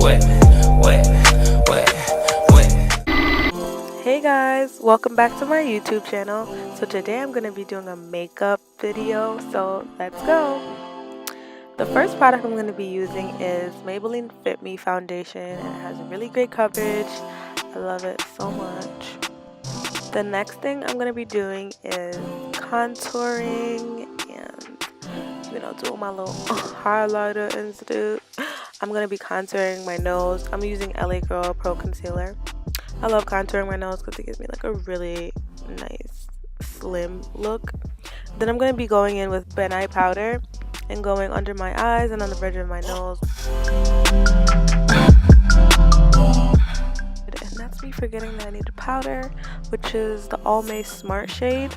wet, wet, wet, wet. Hey guys, welcome back to my YouTube channel. So today I'm going to be doing a makeup video, so let's go. The first product I'm going to be using is Maybelline Fit Me foundation, and it has really great coverage. I love it so much. The next thing I'm going to be doing is contouring and, doing my little highlighter institute. I'm going to be contouring my nose. I'm using LA Girl Pro Concealer. I love contouring my nose because it gives me like a really nice slim look. Then I'm going to be going in with Ben Eye powder and going under my eyes and on the bridge of my nose. And that's me forgetting that I need a powder, which is the Almay Smart shade.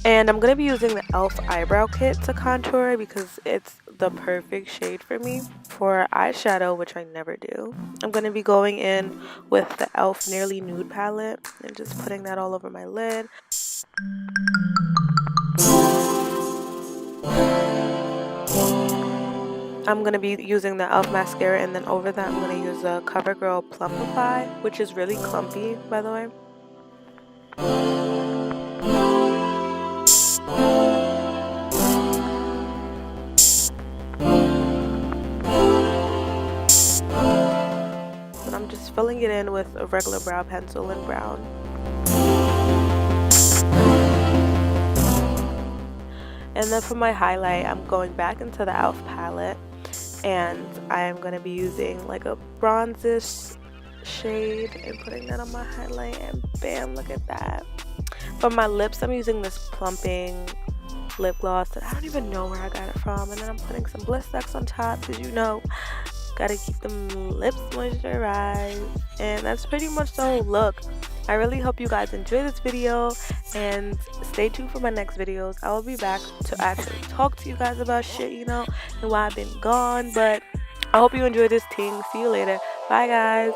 And I'm going to be using the e.l.f. Eyebrow Kit to contour because it's the perfect shade for me. For eyeshadow, which I never do, I'm going to be going in with the e.l.f. Nearly Nude palette and just putting that all over my lid. I'm going to be using the e.l.f. mascara, and then over that I'm going to use the Covergirl Plumpify, which is really clumpy, by the way. But I'm just filling it in with a regular brow pencil in brown. And then for my highlight, I'm going back into the e.l.f. palette, and I am going to be using like a bronzish shade and putting that on my highlight, and bam, look at that. For my lips, I'm using this Plumping Lip gloss that I don't even know where I got it from, and then I'm putting some Blistex on top because gotta keep them lips moisturized. And that's pretty much the whole look. I really hope you guys enjoy this video, and stay tuned for my next videos. I will be back to actually talk to you guys about shit, and why I've been gone. But I hope you enjoyed this thing. See you later. Bye guys.